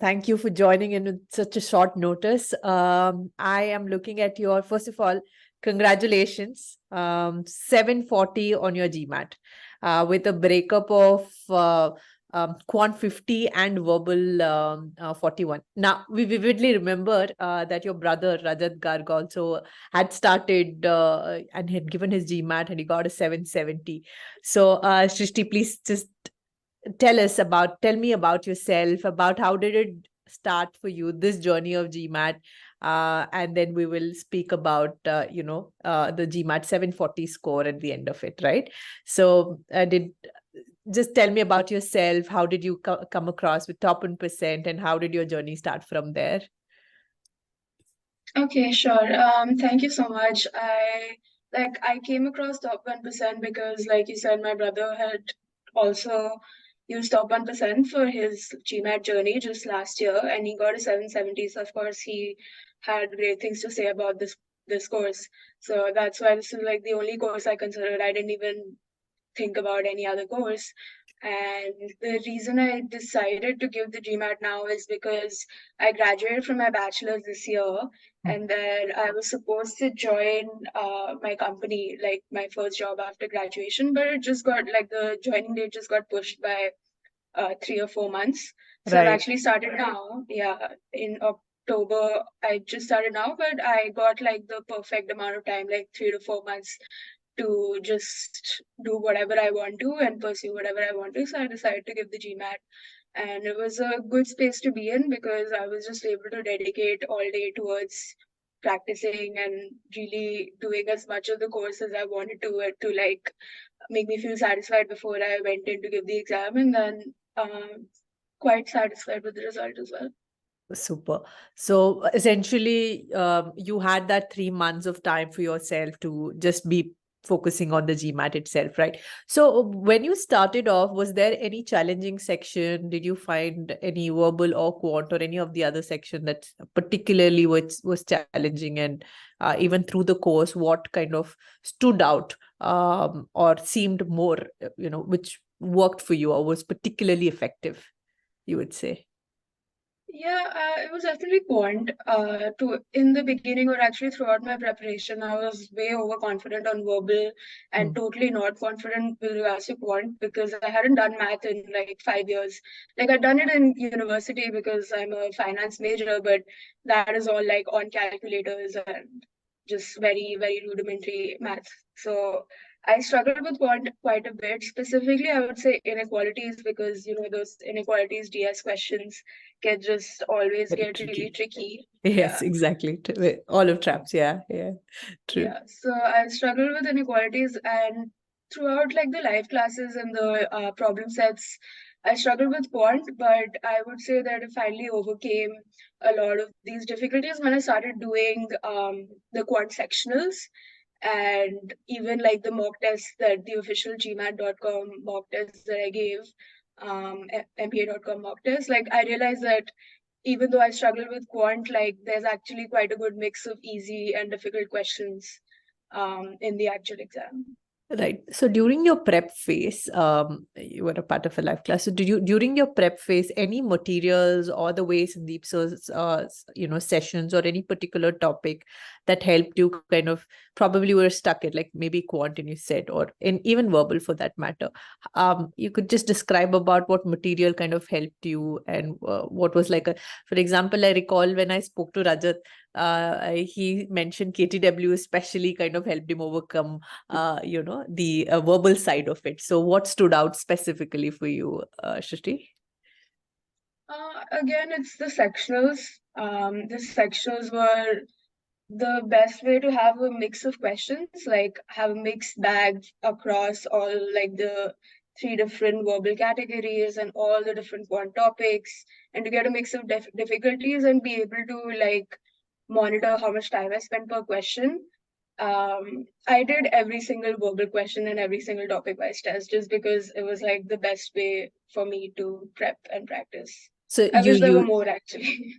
Thank you for joining in with such a short notice. I am looking at your, first of all, congratulations, 740 on your GMAT, with a breakup of quant 50 and verbal 41. Now, we vividly remember that your brother, Rajat Garg, also had started and had given his GMAT and he got a 770. So, Shrishti, please just tell me about yourself, about how did it start for you, this journey of GMAT, and then we will speak about the GMAT 740 score at the end of it, right? So just tell me about yourself. How did you come across with top 1%, and how did your journey start from there? Okay, sure. Thank you so much. I came across top 1% because, like you said, my brother had also used top 1% for his GMAT journey just last year, and he got a 770. So of course he had great things to say about this course. So that's why this is like the only course I considered. I didn't even think about any other course. And the reason I decided to give the GMAT now is because I graduated from my bachelor's this year, and then I was supposed to join my company, like my first job after graduation, but it just got like the joining date just got pushed by 3 or 4 months. So I've Right. actually started now. Yeah, in October I just started now, but I got like the perfect amount of time, like 3 to 4 months to just do whatever I want to and pursue whatever I want to. So I decided to give the GMAT. And it was a good space to be in because I was just able to dedicate all day towards practicing and really doing as much of the course as I wanted to like make me feel satisfied before I went in to give the exam, and then quite satisfied with the result as well. Super. So essentially, you had that 3 months of time for yourself to just be focusing on the GMAT itself, right? So when you started off, was there any challenging section? Did you find any verbal or quant or any of the other section that particularly was challenging? And even through the course, what kind of stood out or seemed more, which worked for you or was particularly effective, you would say? Yeah, it was definitely quant. In the beginning, or actually throughout my preparation, I was way overconfident on verbal and totally not confident with regards to quant because I hadn't done math in like 5 years. Like I'd done it in university because I'm a finance major, but that is all like on calculators and just very, very rudimentary math. So I struggled with quant quite a bit. Specifically, I would say inequalities because those inequalities DS questions can just always Very get really tricky. tricky. Yes, Yeah. exactly. Olive traps. Yeah, yeah, true. Yeah. So I struggled with inequalities, and throughout like the live classes and the problem sets, I struggled with quant, but I would say that I finally overcame a lot of these difficulties when I started doing the quant sectionals and even like the mock tests that the official gmat.com mock tests that I gave, mpa.com mock tests. Like I realized that even though I struggle with quant, like there's actually quite a good mix of easy and difficult questions in the actual exam. Right. So during your prep phase, you were a part of a live class. So did you, during your prep phase, any materials or the way Sandeep says, sessions or any particular topic that helped you kind of probably were stuck at, like maybe quant and you said, or in even verbal for that matter. You could just describe about what material kind of helped you and what was like for example, I recall when I spoke to Rajat, he mentioned KTW especially kind of helped him overcome the verbal side of it. So what stood out specifically for you, Shrishti? Again, it's the sectionals. The sectionals were the best way to have a mix of questions, like have a mixed bag across all like the three different verbal categories and all the different quant topics, and to get a mix of difficulties and be able to like monitor how much time I spent per question. I did every single verbal question and every single topic wise test just because it was like the best way for me to prep and practice. So I you wish there were you more actually.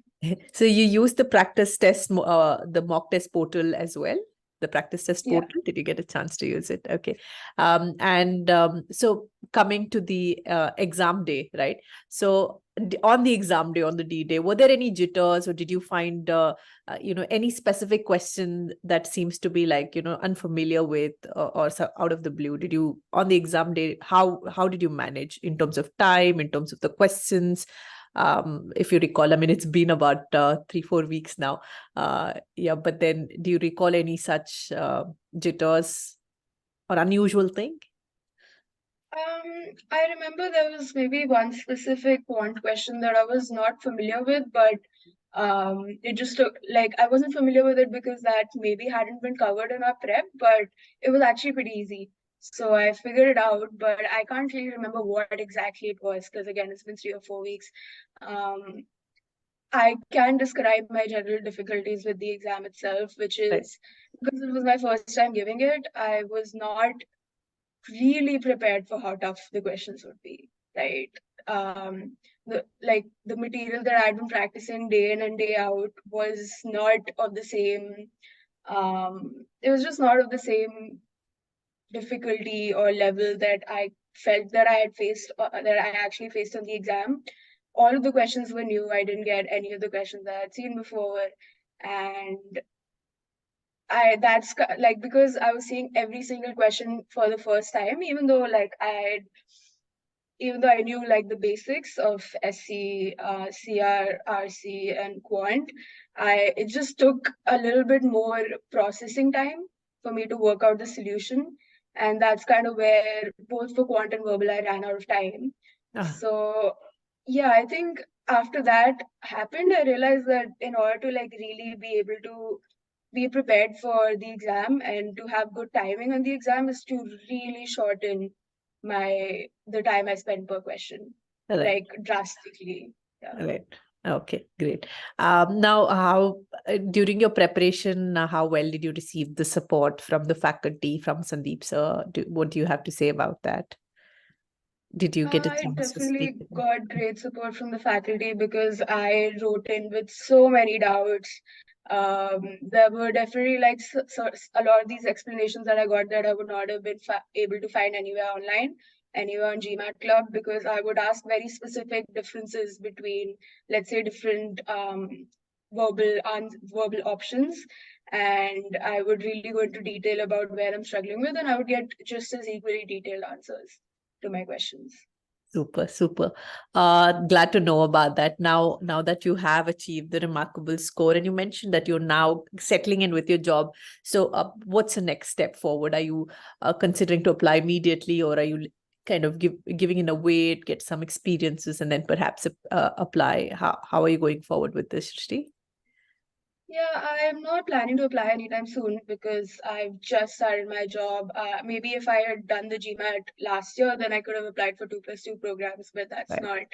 so you use the practice test, the mock test portal as well. The practice test Yeah. portal. Did you get a chance to use it? Okay. So coming to the exam day, right? So on the exam day, on the D day, were there any jitters, or did you find any specific question that seems to be like unfamiliar with, or out of the blue? Did you, on the exam day, how did you manage in terms of time, in terms of the questions? If you recall, I mean, it's been about 3-4 weeks now. Yeah, but then do you recall any such jitters or unusual thing? I remember there was maybe one specific quant question that I was not familiar with, but it just took, like, I wasn't familiar with it because that maybe hadn't been covered in our prep, but it was actually pretty easy. So I figured it out, but I can't really remember what exactly it was because, again, it's been 3 or 4 weeks. Um, I can describe my general difficulties with the exam itself, which Right. is because it was my first time giving it, I was not really prepared for how tough the questions would be, right? The material that I'd been practicing day in and day out was not of the same. It was just not of the same difficulty or level that I felt that I had faced, that I actually faced on the exam. All of the questions were new. I didn't get any of the questions that I'd seen before, and like, because I was seeing every single question for the first time, even though I knew like the basics of SC, CR, RC, and quant, it just took a little bit more processing time for me to work out the solution, and that's kind of where both for quant and verbal I ran out of time. Ah, So yeah, I think after that happened, I realized that in order to like really be able to be prepared for the exam and to have good timing on the exam is to really shorten the time I spend per question, right. like drastically. Yeah. Right. Okay, great. Now, how during your preparation, how well did you receive the support from the faculty, from Sandeep sir? What do you have to say about that? Did you get a I chance to speak definitely with them? got great support from the faculty because I wrote in with so many doubts. There were definitely like a lot of these explanations that I got that I would not have been able to find anywhere online, anywhere on GMAT Club, because I would ask very specific differences between, let's say, different verbal options, and I would really go into detail about where I'm struggling with, and I would get just as equally detailed answers to my questions. Super, super. Glad to know about that. Now that you have achieved the remarkable score, and you mentioned that you're now settling in with your job. So, what's the next step forward? Are you considering to apply immediately, or are you kind of giving in a wait, get some experiences, and then perhaps apply? How are you going forward with this, Shrishti? Yeah, I'm not planning to apply anytime soon because I've just started my job. Maybe if I had done the GMAT last year, then I could have applied for 2+2 programs, but that's Right. not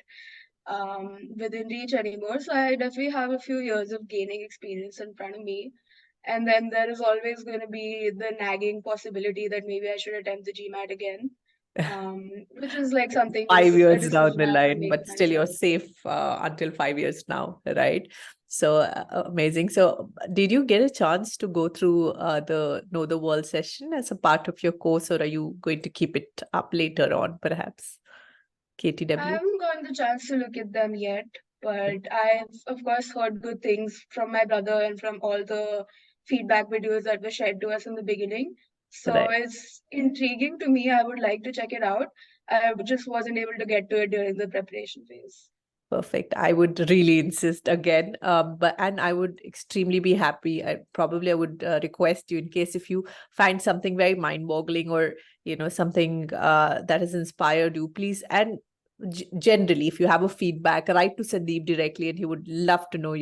within reach anymore. So I definitely have a few years of gaining experience in front of me. And then there is always going to be the nagging possibility that maybe I should attempt the GMAT again, which is like something, Five just a years down decision the I have to line, make but still you're myself. safe until 5 years now, right? So amazing. So did you get a chance to go through the Know the World session as a part of your course, or are you going to keep it up later on, perhaps? I KTW? haven't gotten the chance to look at them yet, but I've of course heard good things from my brother and from all the feedback videos that were shared to us in the beginning. So Right. it's intriguing to me. I would like to check it out. I just wasn't able to get to it during the preparation phase. Perfect. I would really insist again. And I would extremely be happy. I would request you, in case if you find something very mind-boggling, or something that has inspired you, please. And generally, if you have a feedback, write to Sandeep directly, and he would love to know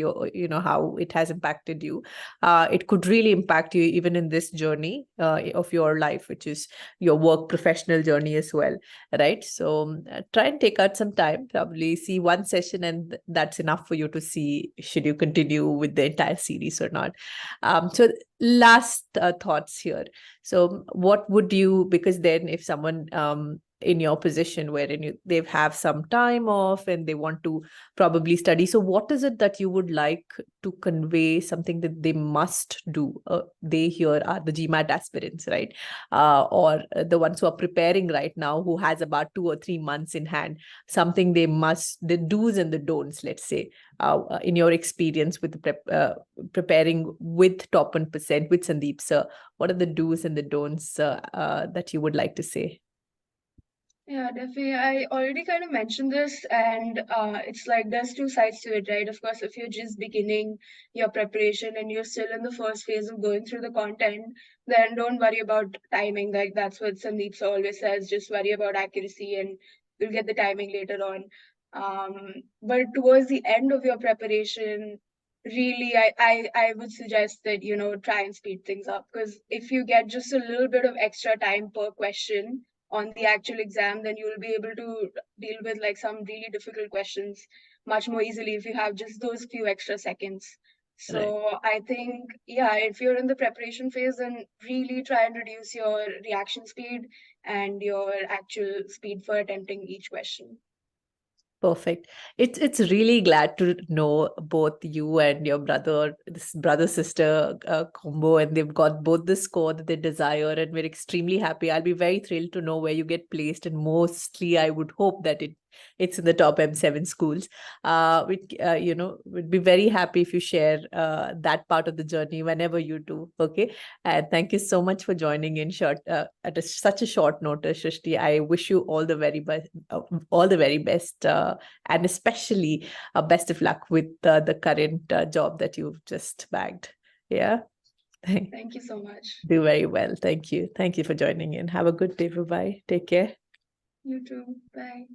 how it has impacted you. It could really impact you even in this journey of your life, which is your work professional journey as well, right? So try and take out some time, probably see one session, and that's enough for you to see should you continue with the entire series or not. So last thoughts here. So what would you, because then if someone in your position wherein they have some time off and they want to probably study. So what is it that you would like to convey, something that they must do? They here are the GMAT aspirants, right? Or the ones who are preparing right now, who has about 2 or 3 months in hand, something they must, the do's and the don'ts, let's say, in your experience with preparing with top 1% with Sandeep sir, what are the do's and the don'ts that you would like to say? Yeah, definitely. I already kind of mentioned this, and it's like there's two sides to it, right? Of course, if you're just beginning your preparation and you're still in the first phase of going through the content, then don't worry about timing. Like that's what Sandeep always says, just worry about accuracy and you'll get the timing later on. But towards the end of your preparation, really, I would suggest that, try and speed things up, because if you get just a little bit of extra time per question on the actual exam, then you will be able to deal with like some really difficult questions much more easily if you have just those few extra seconds. Right. So I think, yeah, if you're in the preparation phase, then really try and reduce your reaction speed and your actual speed for attempting each question. Perfect. It's really glad to know both you and your brother, this brother sister combo, and they've got both the score that they desire, and we're extremely happy. I'll be very thrilled to know where you get placed, and mostly I would hope that it's in the top M7 schools. We'd be very happy if you share that part of the journey whenever you do. Okay, and thank you so much for joining in such a short notice, Shrishti. I wish you all the very best, and especially best of luck with the current job that you've just bagged. Yeah. Thank you so much. Do very well. Thank you. Thank you for joining in. Have a good day. Bye-bye. Take care. You too. Bye.